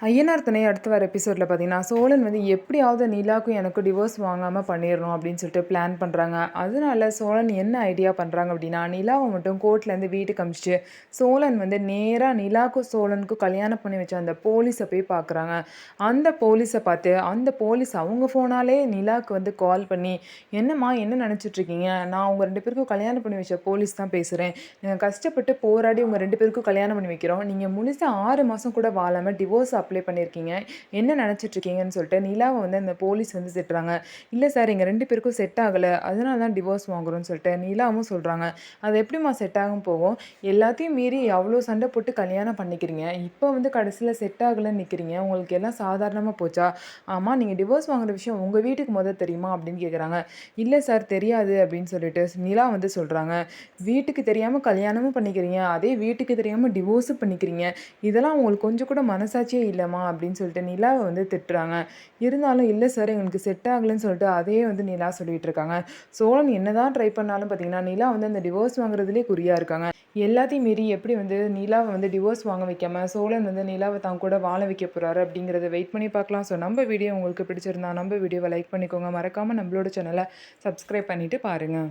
ஐயனார் துணை அடுத்து வர எபிசோடில் பார்த்தீங்கன்னா, சோழன் வந்து எப்படியாவது நிலாவுக்கும் எனக்கும் டிவோர்ஸ் வாங்காமல் பண்ணிடணும் அப்படின்னு சொல்லிட்டு பிளான் பண்ணுறாங்க. அதனால சோழன் என்ன ஐடியா பண்ணுறாங்க அப்படின்னா, நிலாவை மட்டும் கோர்ட்லேருந்து வீட்டுக்கு அமிச்சிட்டு சோழன் வந்து நேராக நிலாவுக்கும் சோழனுக்கும் கல்யாணம் பண்ணி வச்ச அந்த போலீஸை போய் பார்க்குறாங்க. அந்த போலீஸை பார்த்து அந்த போலீஸ் அவங்க ஃபோனாலே நிலாவுக்கு வந்து கால் பண்ணி, என்னம்மா என்ன நினச்சிட்ருக்கீங்க, நான் உங்கள் 2 பேருக்கும் கல்யாணம் பண்ணி வச்ச போலீஸ் தான் பேசுகிறேன். கஷ்டப்பட்டு போராடி உங்கள் 2 பேருக்கும் கல்யாணம் பண்ணி வைக்கிறோம். நீங்கள் முழுசாக 6 மாதம் கூட வாழாமல் டிவோர்ஸ் அப்ளை பண்ணியிருக்கீங்க. என்ன நினச்சிட்ருக்கீங்கன்னு சொல்லிட்டு நிலாவை வந்து அந்த போலீஸ் வந்து திட்டுறாங்க. இல்லை சார், எங்கள் 2 பேருக்கும் செட் ஆகலை, அதனால தான் டிவோர்ஸ் வாங்குறோம்னு சொல்லிட்டு நிலாவும் சொல்கிறாங்க. அது எப்படிம்மா செட் ஆகும் போகும், எல்லாத்தையும் மீறி அவ்வளோ சண்டை போட்டு கல்யாணம் பண்ணிக்கிறீங்க, இப்போ வந்து கடைசியில் செட் ஆகலைன்னு நிற்கிறீங்க, உங்களுக்கு எல்லாம் சாதாரணமாக போச்சா? ஆமாம், நீங்கள் டிவோர்ஸ் வாங்குற விஷயம் உங்கள் வீட்டுக்கு முதல் தெரியுமா அப்படின்னு கேட்குறாங்க. இல்லை சார் தெரியாது அப்படின்னு சொல்லிட்டு நிலா வந்து சொல்கிறாங்க. வீட்டுக்கு தெரியாமல் கல்யாணமும் பண்ணிக்கிறீங்க, அதே வீட்டுக்கு தெரியாமல் டிவோர்ஸும் பண்ணிக்கிறீங்க, இதெல்லாம் உங்களுக்கு கொஞ்சம் கூட மனசாட்சியே இல்லைம்மா அப்படின்னு சொல்லிட்டு நிலாவை வந்து திட்டுறாங்க. இருந்தாலும் இல்லை சார் எங்களுக்கு செட் ஆகலைன்னு சொல்லிட்டு அதையே வந்து நிலா சொல்லிட்டு இருக்காங்க. சோழன் என்னதான் ட்ரை பண்ணாலும் பார்த்தீங்கன்னா நிலா வந்து அந்த டிவோர்ஸ் வாங்குறதுலேயே குறியாக இருக்காங்க. எல்லாத்தையும் மீறி எப்படி வந்து நிலாவை வந்து டிவோர்ஸ் வாங்க வைக்காம சோழன் வந்து நிலாவை தான் கூட வாழ வைக்க போகிறாரு அப்படிங்கிறத வெயிட் பண்ணி பார்க்கலாம். ஸோ நம்ம வீடியோ உங்களுக்கு பிடிச்சிருந்தா நம்ம வீடியோவை லைக் பண்ணிக்கோங்க. மறக்காமல் நம்மளோட சேனலை சப்ஸ்கிரைப் பண்ணிவிட்டு பாருங்கள்.